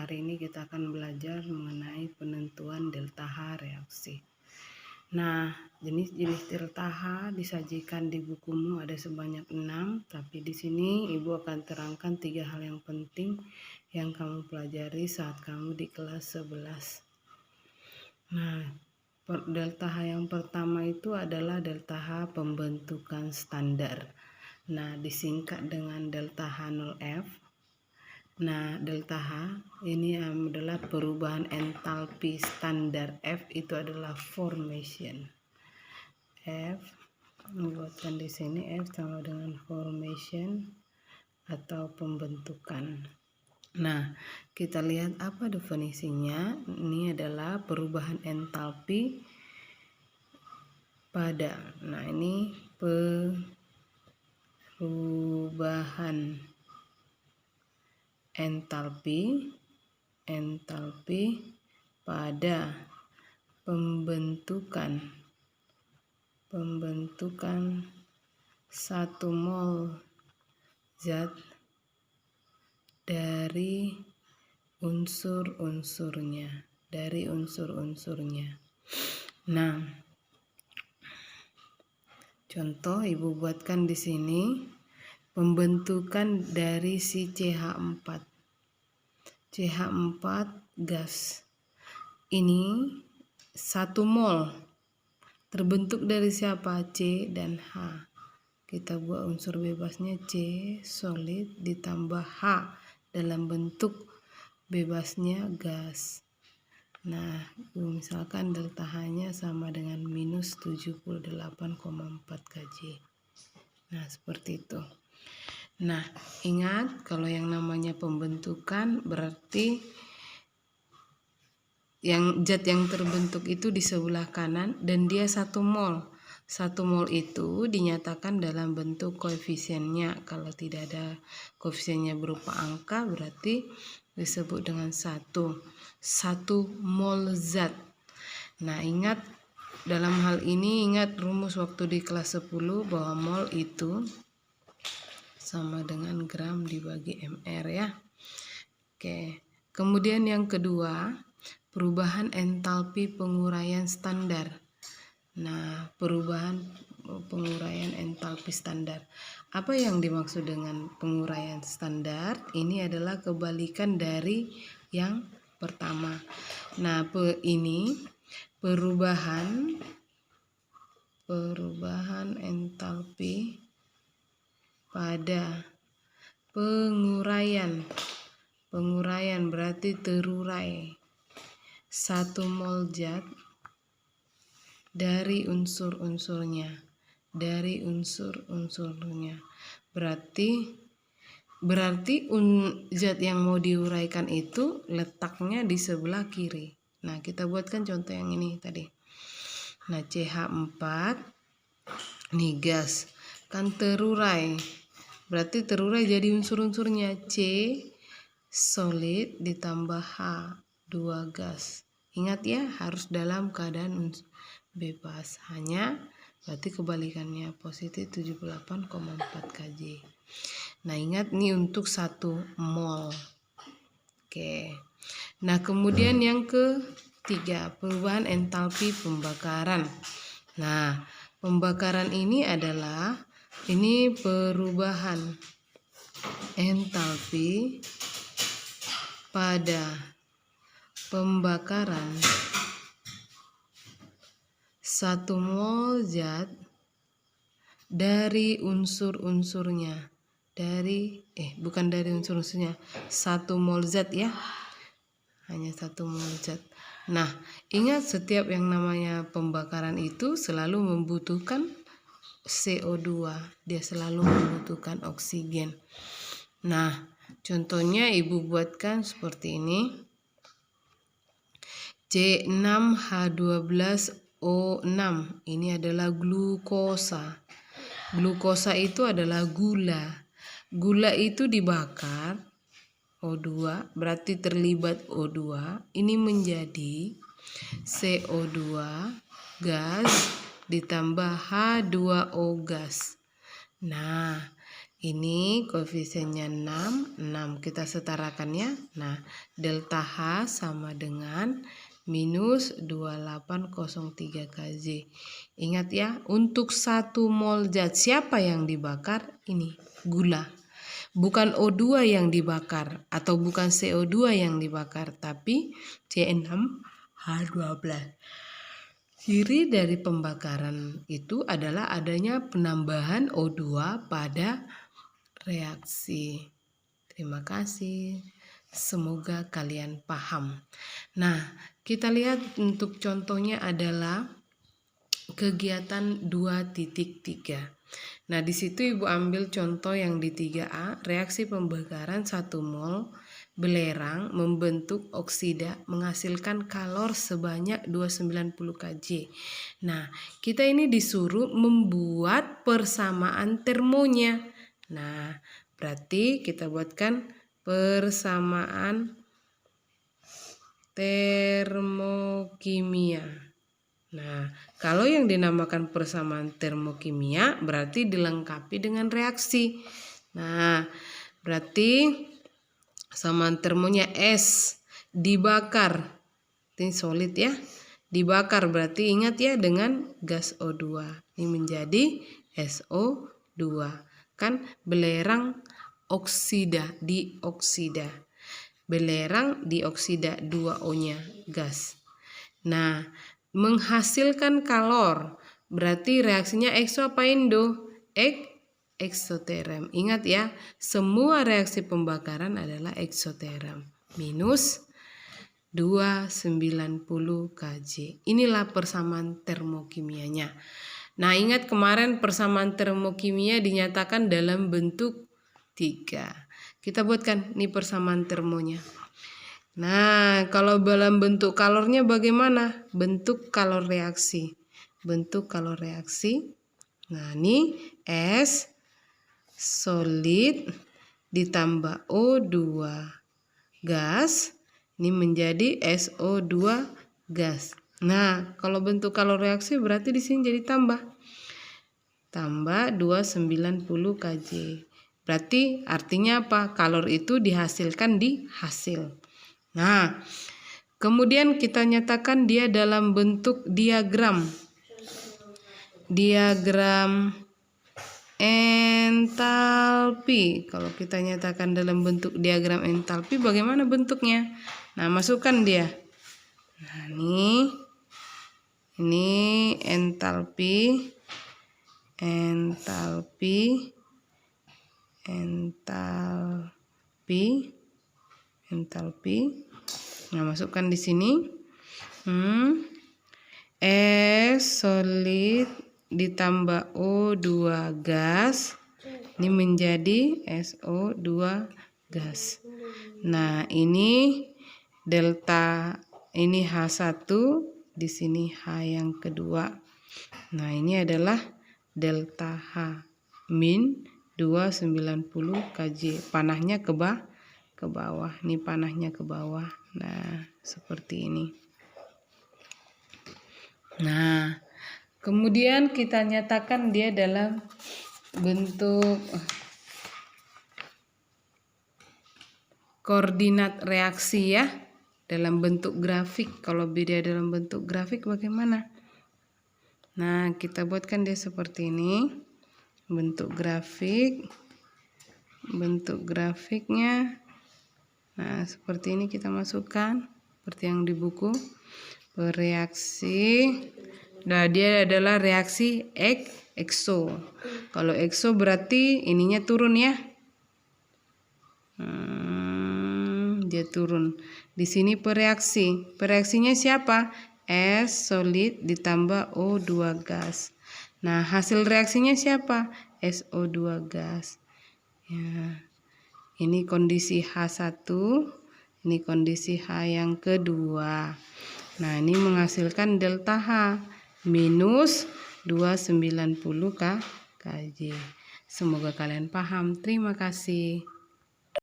hari ini kita akan belajar mengenai penentuan delta H reaksi. Nah, jenis-jenis delta H disajikan di bukumu ada sebanyak 6, tapi di sini Ibu akan terangkan 3 hal yang penting yang kamu pelajari saat kamu di kelas 11. Nah, delta H yang pertama itu adalah delta H pembentukan standar. Nah, disingkat dengan delta H0F. Nah, delta H ini adalah perubahan entalpi standar. F itu adalah formation. F buatkan di sini F sama dengan formation atau pembentukan. Nah, kita lihat apa definisinya. Ini adalah perubahan entalpi pada. Nah, ini perubahan entalpi pada pembentukan 1 mol zat dari unsur-unsurnya. Nah, contoh Ibu buatkan di sini pembentukan dari si CH4. CH4 gas. Ini 1 mol. Terbentuk dari siapa? C dan H. Kita buat unsur bebasnya C solid ditambah H dalam bentuk bebasnya gas. Nah, misalkan delta H-nya sama dengan minus 78,4 kJ. Nah, seperti itu. Nah, ingat kalau yang namanya pembentukan berarti yang zat yang terbentuk itu di sebelah kanan dan dia 1 mol. 1 mol itu dinyatakan dalam bentuk koefisiennya. Kalau tidak ada koefisiennya berupa angka berarti disebut dengan 1 mol zat. Nah, ingat dalam hal ini ingat rumus waktu di kelas 10 bahwa mol itu sama dengan gram dibagi mr ya. Oke. Kemudian yang kedua, perubahan entalpi penguraian standar. Nah, perubahan penguraian entalpi standar. Apa yang dimaksud dengan penguraian standar? Ini adalah kebalikan dari yang pertama. Nah, ini perubahan entalpi pada penguraian berarti terurai 1 mol zat dari unsur-unsurnya berarti zat yang mau diuraikan itu letaknya di sebelah kiri. Nah, kita buatkan contoh yang ini tadi. Nah, CH4 nih gas kan terurai. Berarti terurai jadi unsur-unsurnya C solid ditambah H 2 gas. Ingat ya, harus dalam keadaan bebas. Hanya berarti kebalikannya positif 78,4 kJ. Nah, ingat nih untuk 1 mol. Oke. Nah, kemudian yang ketiga, perubahan entalpi pembakaran. Nah, pembakaran ini adalah perubahan entalpi pada pembakaran 1 mol zat dari unsur-unsurnya. Bukan dari unsur-unsurnya, 1 mol zat ya. Hanya 1 mol zat. Nah, ingat setiap yang namanya pembakaran itu selalu membutuhkan CO2, dia selalu membutuhkan oksigen. Nah, contohnya Ibu buatkan seperti ini. C6H12O6 ini adalah glukosa. Glukosa itu adalah gula. Gula itu dibakar O2, berarti terlibat O2. Ini menjadi CO2 gas ditambah H2O gas. Nah, Ini koefisiennya 6 kita setarakan ya. Nah, delta H sama dengan minus 2803 Kj. Ingat ya, untuk 1 mol zat siapa yang dibakar? Ini, gula. Bukan O2 yang dibakar atau bukan CO2 yang dibakar, tapi C6H12. Ciri dari pembakaran itu adalah adanya penambahan O2 pada reaksi. Terima kasih. Semoga kalian paham. Nah, kita lihat untuk contohnya adalah kegiatan 2.3. Nah, di situ Ibu ambil contoh yang di 3A, reaksi pembakaran 1 mol belerang membentuk oksida menghasilkan kalor sebanyak 290 Kj. Nah, kita ini disuruh membuat persamaan termonya. Nah, berarti kita buatkan persamaan termokimia. Nah, kalau yang dinamakan persamaan termokimia berarti dilengkapi dengan reaksi. Nah, berarti persamaan termonya S dibakar. Ini solid ya. Dibakar berarti ingat ya dengan gas O2. Ini menjadi SO2. Kan belerang oksida, dioksida. Belerang dioksida 2O-nya gas. Nah, menghasilkan kalor berarti reaksinya ekso apa endo? Eksoterm. Ingat ya, semua reaksi pembakaran adalah eksoterm. Minus 290 Kj. Inilah persamaan termokimianya. Nah, ingat kemarin persamaan termokimia dinyatakan dalam bentuk 3. Kita buatkan nih persamaan termonya. Nah, kalau dalam bentuk kalornya bagaimana? Bentuk kalor reaksi. Bentuk kalor reaksi. Nah, ini S solid ditambah O2 gas. Ini menjadi SO2 gas. Nah, kalau bentuk kalor reaksi berarti di sini jadi tambah 290 Kj. Berarti artinya apa? Kalor itu dihasilkan di hasil. Nah, kemudian kita nyatakan dia dalam bentuk diagram. Diagram entalpi. Kalau kita nyatakan dalam bentuk diagram entalpi, bagaimana bentuknya? Nah, masukkan dia. Nah, ini entalpi. Nah, masukkan di sini. S solid ditambah O2 gas. Ini menjadi SO2 gas. Nah, ini delta, ini H1, di sini H yang kedua. Nah, ini adalah delta H min 290 Kj. Panahnya ke bawah. Ini panahnya ke bawah. Nah, seperti ini. Nah, kemudian kita nyatakan dia dalam bentuk koordinat reaksi ya. Dalam bentuk grafik. Kalau beda dalam bentuk grafik bagaimana? Nah, kita buatkan dia seperti ini. Bentuk grafik. Bentuk grafiknya. Nah, seperti ini kita masukkan. Seperti yang di buku. Reaksi. Nah, dia adalah reaksi ekso. Kalau ekso berarti ininya turun ya. Dia turun. Di sini pereaksi. Pereaksinya siapa? S solid ditambah O2 gas. Nah, hasil reaksinya siapa? SO2 gas. Ya. Ini kondisi H1, ini kondisi H yang kedua. Nah, ini menghasilkan delta H minus 290 Kj. Semoga kalian paham. Terima kasih.